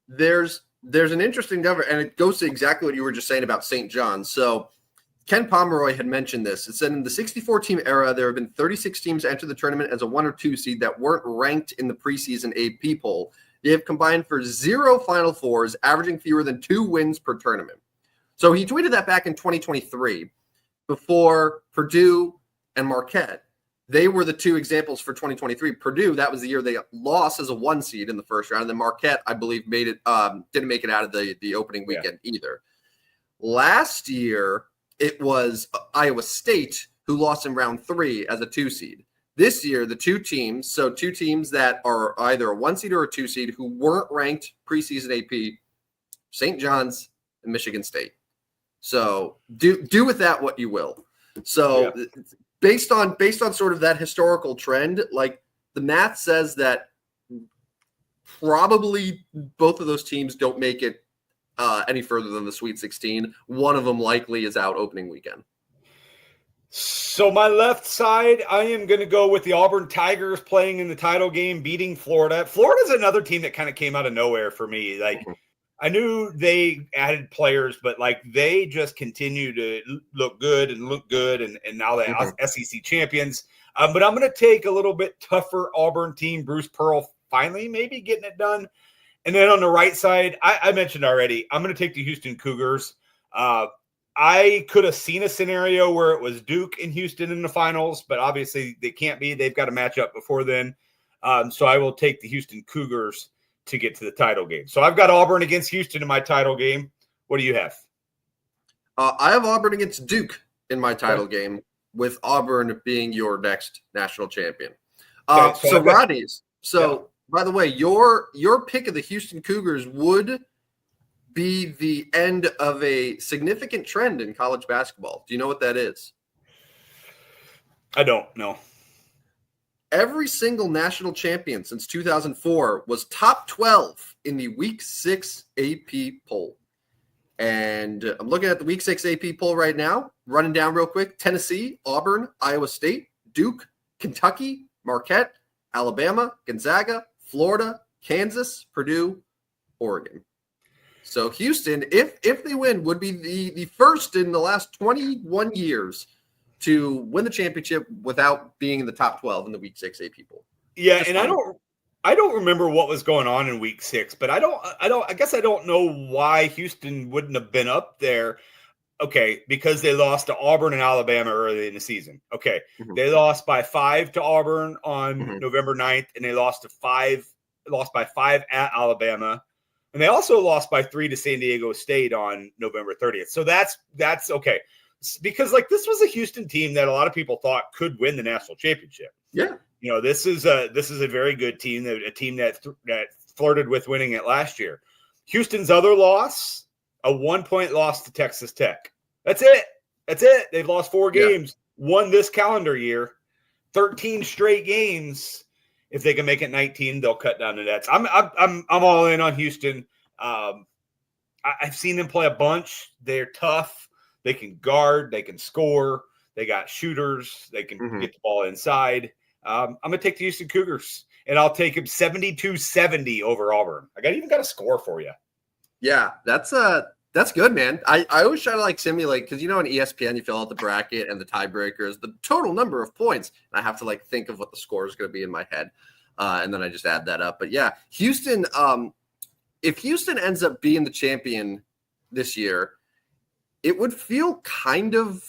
There's an interesting number, and it goes to exactly what you were just saying about St. John's. So Ken Pomeroy had mentioned this. It said in the 64-team era, there have been 36 teams enter the tournament as a 1 or 2 seed that weren't ranked in the preseason AP poll. They have combined for 0 Final Fours, averaging fewer than 2 wins per tournament. So he tweeted that back in 2023 before Purdue and Marquette. They were the 2 examples for 2023. Purdue, that was the year they lost as a 1 seed in the first round. And then Marquette, I believe, didn't make it out of the opening weekend either. Last year, it was Iowa State who lost in round 3 as a 2 seed. This year, the 2 teams that are either a 1 seed or a 2 seed who weren't ranked preseason AP, St. John's and Michigan State. So do with that what you will. So based on sort of that historical trend, like the math says that probably both of those teams don't make it any further than the Sweet 16. One of them likely is out opening weekend. So my left side, I am going to go with the Auburn Tigers playing in the title game, beating Florida. Florida's another team that kind of came out of nowhere for me. Like, I knew they added players, but like they just continue to look good, and now they're SEC champions. But I'm going to take a little bit tougher Auburn team, Bruce Pearl finally maybe getting it done. And then on the right side, I mentioned already, I'm going to take the Houston Cougars. I could have seen a scenario where it was Duke and Houston in the finals, but obviously they can't be. They've got to match up before then. So I will take the Houston Cougars to get to the title game. So I've got Auburn against Houston in my title game. What do you have? I have Auburn against Duke in my title game, with Auburn being your next national champion. So Rodney's. So by the way, your pick of the Houston Cougars would be the end of a significant trend in college basketball. Do you know what that is? I don't know. Every single national champion since 2004 was top 12 in the Week 6 AP poll. And I'm looking at the Week 6 AP poll right now, running down real quick. Tennessee, Auburn, Iowa State, Duke, Kentucky, Marquette, Alabama, Gonzaga, Florida, Kansas, Purdue, Oregon. So Houston, if they win, would be the first in the last 21 years to win the championship without being in the top 12 in the Week 6 AP poll. Yeah, and I don't remember what was going on in Week 6, but I guess I don't know why Houston wouldn't have been up there. Okay, because they lost to Auburn and Alabama early in the season. Okay, They lost by 5 to Auburn on November 9th, and they lost by 5 at Alabama. And they also lost by 3 to San Diego State on November 30th. So that's okay. Because like this was a Houston team that a lot of people thought could win the national championship. Yeah. You know, this is a very good team, a team that flirted with winning it last year. Houston's other loss, a 1-point loss to Texas Tech. That's it. They've lost 4 games, won this calendar year, 13 straight games. If they can make it 19, they'll cut down the nets. I'm all in on Houston. I've seen them play a bunch. They're tough. They can guard. They can score. They got shooters. They can get the ball inside. I'm going to take the Houston Cougars, and I'll take them 72-70 over Auburn. I even got a score for you. Yeah, that's good, man. I always try to like simulate, because on ESPN you fill out the bracket and the tiebreakers, the total number of points, and I have to like think of what the score is going to be in my head, and then I just add that up. But yeah, Houston. If Houston ends up being the champion this year, it would feel kind of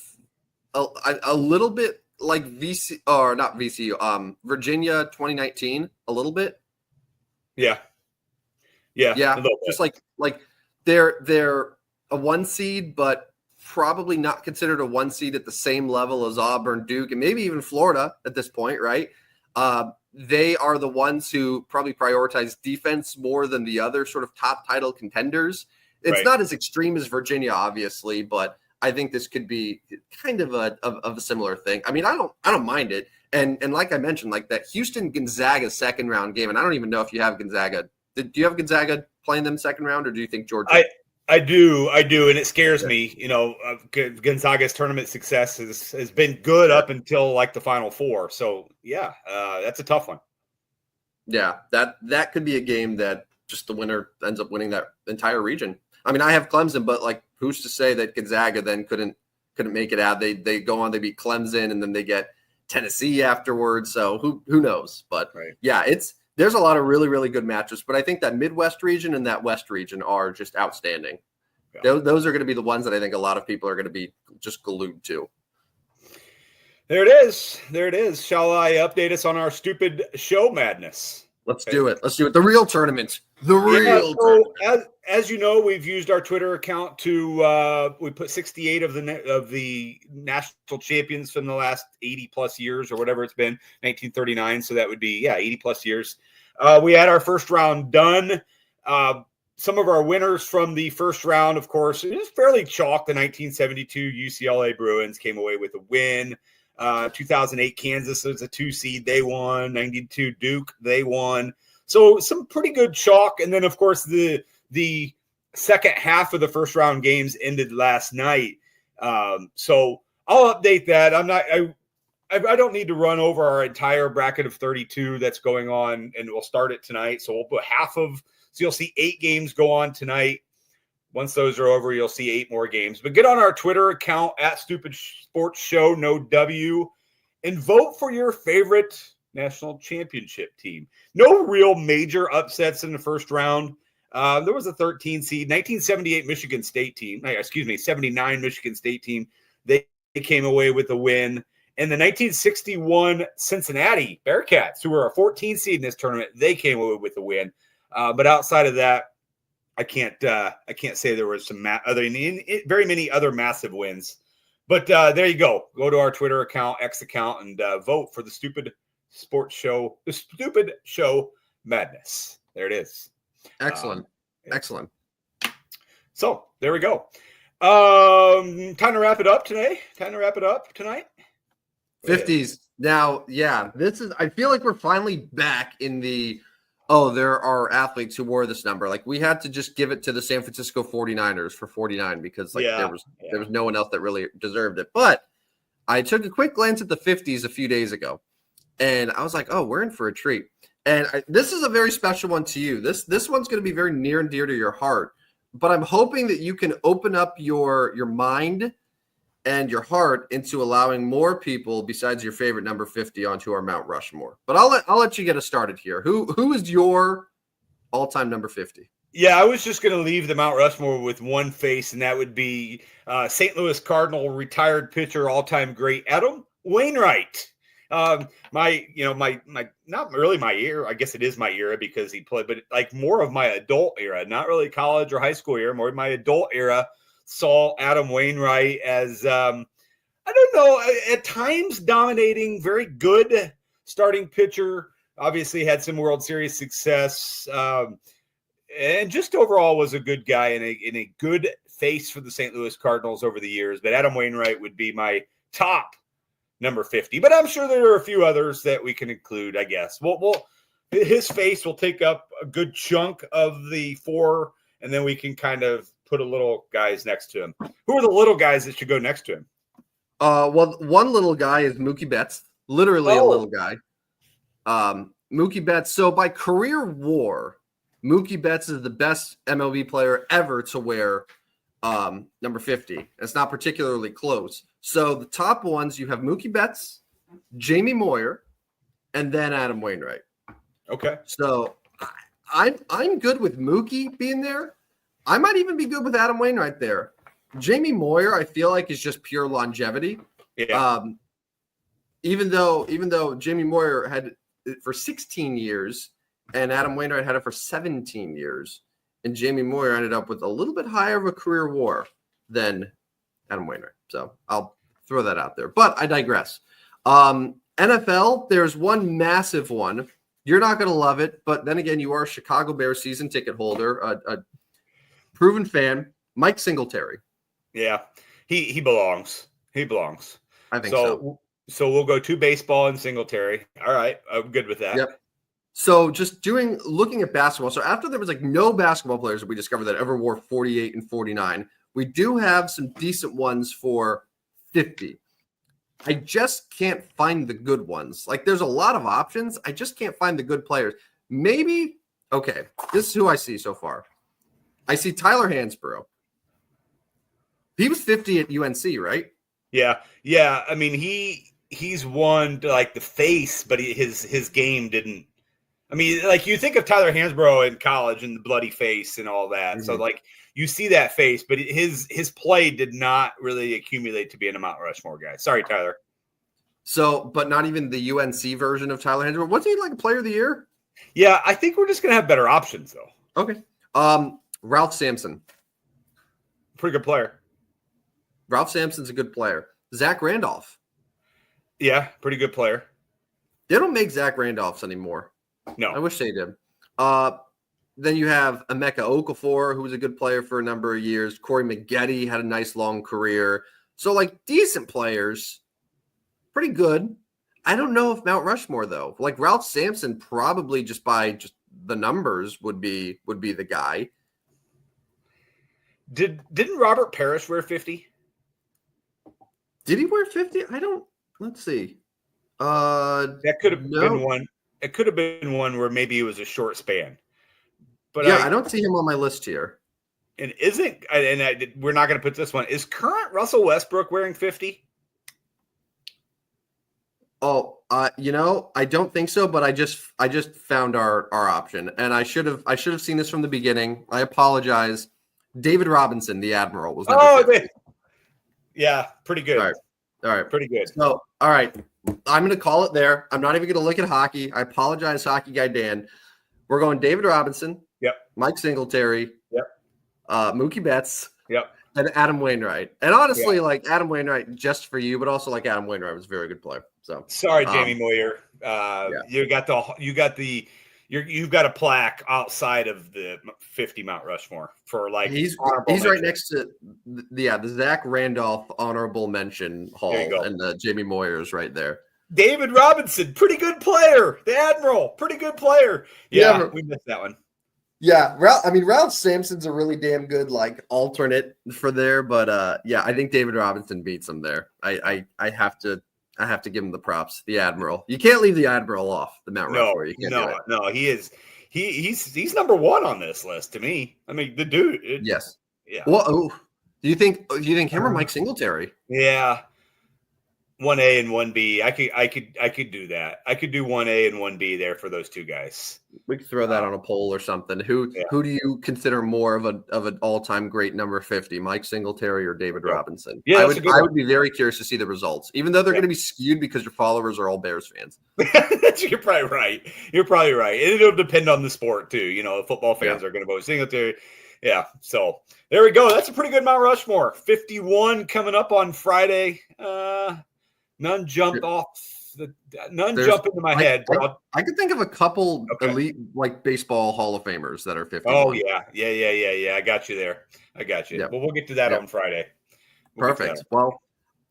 a little bit like Virginia 2019, a little bit. Yeah. Just like they're a 1 seed, but probably not considered a 1 seed at the same level as Auburn, Duke, and maybe even Florida at this point, right? They are the ones who probably prioritize defense more than the other sort of top title contenders. It's not as extreme as Virginia, obviously, but I think this could be kind of a similar thing. I mean, I don't mind it. And like I mentioned, like that Houston Gonzaga second round game, and I don't even know if you have Gonzaga. Do you have Gonzaga playing them second round, or do you think Georgia? I do, and it scares me. Gonzaga's tournament success has been good up until like the Final Four. So yeah, that's a tough one. Yeah, that could be a game that just the winner ends up winning that entire region. I mean, I have Clemson, but like, who's to say that Gonzaga then couldn't make it out? They go on, they beat Clemson, and then they get Tennessee afterwards. So who knows? But yeah, there's a lot of really, really good matchups, but I think that Midwest region and that West region are just outstanding. Yeah. Those are going to be the ones that I think a lot of people are going to be just glued to. There it is. Shall I update us on our stupid show madness? Let's do it. The real tournament. Tournament. As you know, we've used our Twitter account to we put 68 of the national champions from the last 80 plus years or whatever it's been, 1939. So that would be 80 plus years. We had our first round done. Some of our winners from the first round, of course, it was fairly chalk. The 1972 UCLA Bruins came away with a win. 2008 Kansas was a 2 seed. They won. 92 Duke, they won. So some pretty good chalk. And then, of course, the second half of the first round games ended last night. So I'll update that. I don't need to run over our entire bracket of 32 that's going on, and we'll start it tonight. So we'll put so you'll see 8 games go on tonight. Once those are over, you'll see 8 more games. But get on our Twitter account at Stupid Sports Show, no W, and vote for your favorite national championship team. No real major upsets in the first round. There was a 13 seed, 1978 Michigan State team. 79 Michigan State team. They came away with a win. And the 1961 Cincinnati Bearcats, who were a 14 seed in this tournament, they came away with a win. But outside of that, I can't say there was very many other massive wins. But there you go. Go to our Twitter account, X account, and vote for the Stupid Sports Show, the Stupid Show Madness. There it is. Excellent. Excellent. So there we go. Time to wrap it up tonight. 50s. Now, yeah, I feel like we're finally back in there are athletes who wore this number. Like, we had to just give it to the San Francisco 49ers for 49 because there was no one else that really deserved it. But I took a quick glance at the 50s a few days ago, and I was like, oh, we're in for a treat. And this is a very special one to you. This one's going to be very near and dear to your heart. But I'm hoping that you can open up your mind and your heart into allowing more people besides your favorite number 50 onto our Mount Rushmore. But I'll let you get us started here. Who is your all-time number 50? Yeah, I was just going to leave the Mount Rushmore with one face, and that would be St. Louis Cardinal retired pitcher, all-time great Adam Wainwright. Not really my era. I guess it is my era because he played, but like more of my adult era, not really college or high school era, more of my adult era. Saw Adam Wainwright as, I don't know, at times dominating, very good starting pitcher. Obviously had some World Series success, and just overall was a good guy and a good face for the St. Louis Cardinals over the years. But Adam Wainwright would be my top number 50. But I'm sure there are a few others that we can include, I guess. His face will take up a good chunk of the 4, and then we can kind of put a little guys next to him. Who are the little guys that should go next to him? Well, one little guy is Mookie Betts, literally a little guy. Mookie Betts. So by career WAR, Mookie Betts is the best MLB player ever to wear number 50. It's not particularly close. So the top ones, you have Mookie Betts, Jamie Moyer, and then Adam Wainwright. Okay. So I'm good with Mookie being there. I might even be good with Adam Wainwright there. Jamie Moyer, I feel like, is just pure longevity. Yeah. Even though Jamie Moyer had it for 16 years and Adam Wainwright had it for 17 years, and Jamie Moyer ended up with a little bit higher of a career WAR than Adam Wainwright. So I'll throw that out there. But I digress. NFL, there's one massive one. You're not going to love it, but then again, you are a Chicago Bears season ticket holder, a proven fan, Mike Singletary. Yeah, he belongs. He belongs. I think so. So we'll go to baseball and Singletary. All right, I'm good with that. Yep. So just looking at basketball. So after there was like no basketball players that we discovered that ever wore 48 and 49, we do have some decent ones for 50. I just can't find the good ones. Like, there's a lot of options. I just can't find the good players. Maybe, okay, this is who I see so far. I see Tyler Hansbrough. He was 50 at UNC, right? Yeah. I mean, he's won like the face, but his game didn't. I mean, like, you think of Tyler Hansbrough in college and the bloody face and all that. Mm-hmm. So like you see that face, but his play did not really accumulate to being a Mount Rushmore guy. Sorry, Tyler. So, but not even the UNC version of Tyler Hansbrough. Wasn't he like a player of the year? Yeah, I think we're just gonna have better options though. Okay. Ralph Sampson. Pretty good player. Ralph Sampson's a good player. Zach Randolph. Yeah, pretty good player. They don't make Zach Randolphs anymore. No. I wish they did. Then you have Emeka Okafor, who was a good player for a number of years. Corey Maggette had a nice long career. So, like, decent players. Pretty good. I don't know if Mount Rushmore, though. Like, Ralph Sampson, probably just by the numbers would be the guy. Didn't Robert Parrish wear 50? Did he wear 50? Let's see. That could have been one. It could have been one where maybe it was a short span. But yeah, I don't see him on my list here. And we're not going to put this one. Is current Russell Westbrook wearing 50? Oh, I don't think so, but I just found our option, and I should have seen this from the beginning. I apologize. David Robinson, the Admiral, was number 50. Yeah, pretty good. All right, pretty good. So, all right, I'm going to call it there. I'm not even going to look at hockey. I apologize, hockey guy Dan. We're going David Robinson. Yep. Mike Singletary. Yep. Mookie Betts. Yep. And Adam Wainwright. And honestly, like Adam Wainwright, just for you, but also like Adam Wainwright was a very good player. So sorry, Jamie Moyer. You've got a plaque outside of the 50 Mount Rushmore for like he's right next to the Zach Randolph honorable mention hall, and Jamie Moyer is right there. David Robinson, pretty good player. The Admiral, pretty good player. Yeah, we missed that one. Yeah, Ralph Sampson's a really damn good like alternate for there, but I think David Robinson beats him there. I have to give him the props. The Admiral, you can't leave the Admiral off the Mount Rushmore. No, he is. He's number one on this list to me. I mean, the dude. Yes. Yeah. Well, do you think him or Mike Singletary? Yeah. 1A and 1B. I could do that. I could do 1A and 1B there for those two guys. We could throw that on a poll or something. Who do you consider more of an all-time great number 50, Mike Singletary or David Robinson? Yeah, I would be very curious to see the results, even though they're going to be skewed because your followers are all Bears fans. You're probably right. And it'll depend on the sport too. You know, football fans are going to vote Singletary. Yeah. So there we go. That's a pretty good Mount Rushmore. 51 coming up on Friday. None jumped jump into my head. I could think of a couple elite like baseball Hall of Famers that are 50. Oh yeah. I got you there. Yeah. Well, we'll get to that on Friday. Perfect. Well,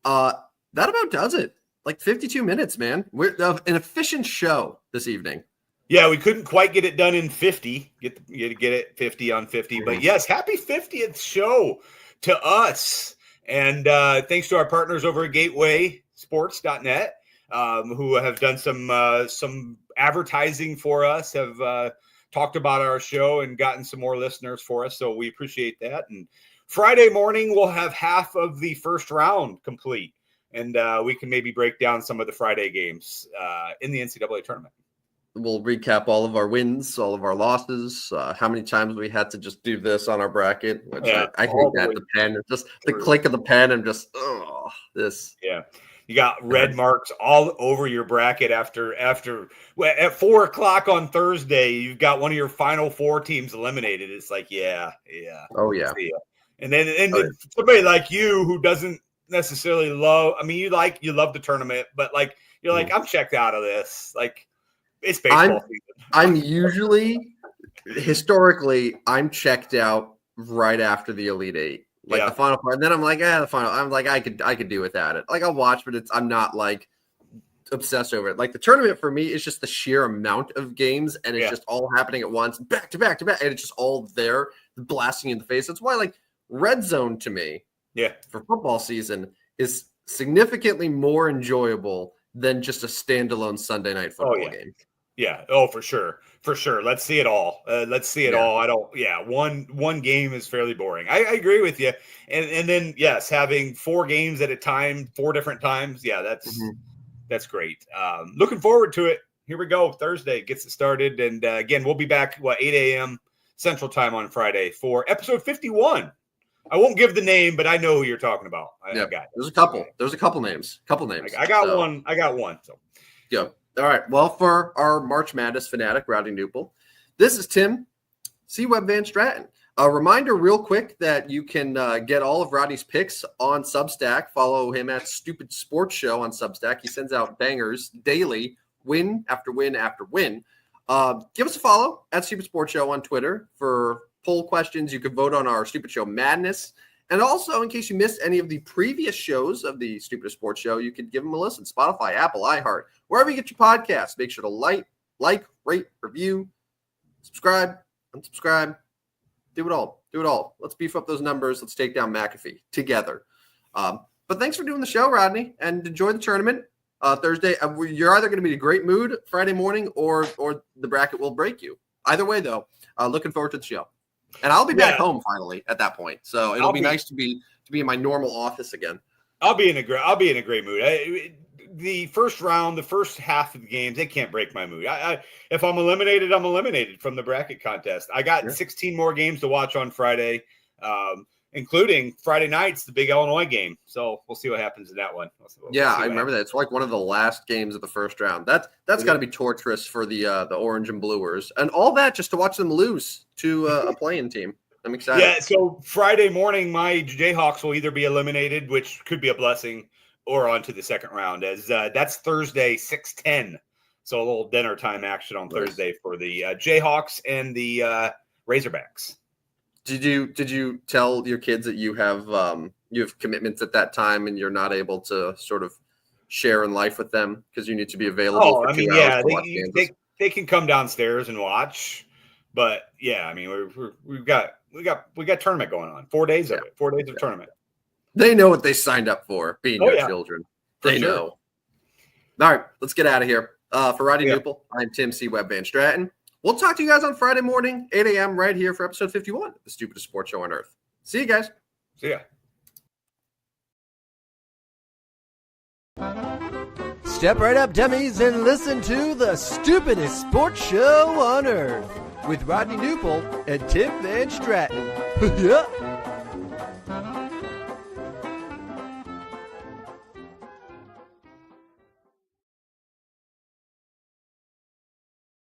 that about does it. Like 52 minutes, man. We're an efficient show this evening. Yeah, we couldn't quite get it done in 50. Get it 50 on 50. But yes, happy 50th show to us. And thanks to our partners over at GatewaySports.net, who have done some advertising for us, have talked about our show and gotten some more listeners for us. So we appreciate that. And Friday morning, we'll have half of the first round complete. And we can maybe break down some of the Friday games in the NCAA tournament. We'll recap all of our wins, all of our losses, how many times we had to just do this on our bracket. Which I hate that. The pen, just the click of the pen and just, this. Yeah. You got red marks all over your bracket after at 4:00 on Thursday, you've got one of your final four teams eliminated. It's like, yeah. Oh, yeah. And then somebody like you who doesn't necessarily love, I mean, you love the tournament, but like, you're like, I'm checked out of this. Like, it's baseball season. I'm usually, historically, I'm checked out right after the Elite Eight, like the final part. And then I'm like, the final. I'm like, I could do without it. Like I'll watch, but I'm not like obsessed over it. Like the tournament for me is just the sheer amount of games, and it's just all happening at once, back to back to back, and it's just all there, blasting you in the face. That's why like Red Zone to me, for football season is significantly more enjoyable than just a standalone Sunday night football game. Yeah. Oh, for sure. Let's see it all. One game is fairly boring. I agree with you. And then, yes, having 4 games at a time, 4 different times. Yeah, that's great. Looking forward to it. Here we go. Thursday gets it started. And again, we'll be back, 8 a.m. Central Time on Friday for episode 51. I won't give the name, but I know who you're talking about. I got it. There's a couple names. I got one. So, yeah. All right. Well, for our March Madness fanatic, Rowdy Newpel, this is Tim C. Webb Van Stratton. A reminder real quick that you can get all of Rodney's picks on Substack. Follow him at Stupid Sports Show on Substack. He sends out bangers daily, win after win after win. Give us a follow at Stupid Sports Show on Twitter for poll questions. You can vote on our Stupid Show Madness. And also, in case you missed any of the previous shows of the Stupidest Sports Show, you could give them a listen. Spotify, Apple, iHeart, wherever you get your podcasts. Make sure to like, rate, review, subscribe, unsubscribe, do it all. Do it all. Let's beef up those numbers. Let's take down McAfee together. But thanks for doing the show, Rodney, and enjoy the tournament. Thursday, you're either going to be in a great mood Friday morning or the bracket will break you. Either way, though, looking forward to the show. And I'll be back home finally at that point. So it'll be nice to be in my normal office again. I'll be in a great mood. The first round, the first half of the games, they can't break my mood. If I'm eliminated, I'm eliminated from the bracket contest. I got 16 more games to watch on Friday, including Friday nights, the big Illinois game. So we'll see what happens in that one. I remember that. It's like one of the last games of the first round. That's got to be torturous for the Orange and Bluers, and all that just to watch them lose to a playing team. I'm excited. Yeah. So Friday morning, my Jayhawks will either be eliminated, which could be a blessing, or on to the second round. As that's Thursday, 6:10. So a little dinner time action on Thursday for the Jayhawks and the Razorbacks. Did you tell your kids that you have commitments at that time and you're not able to sort of share in life with them because you need to be available for 2 hours to watch Kansas? They can come downstairs and watch, but we've got tournament going on. 4 days of it. 4 days of tournament. They know what they signed up for, being your children. They know. All right, let's get out of here. For Rodney Newpel, I'm Tim C. Webb Van Stratten. We'll talk to you guys on Friday morning, 8 a.m. right here for episode 51 of the Stupidest Sports Show on Earth. See you guys. See ya. Step right up, dummies, and listen to the Stupidest Sports Show on Earth with Rodney Newpel and Tim Van Stratten. Yeah.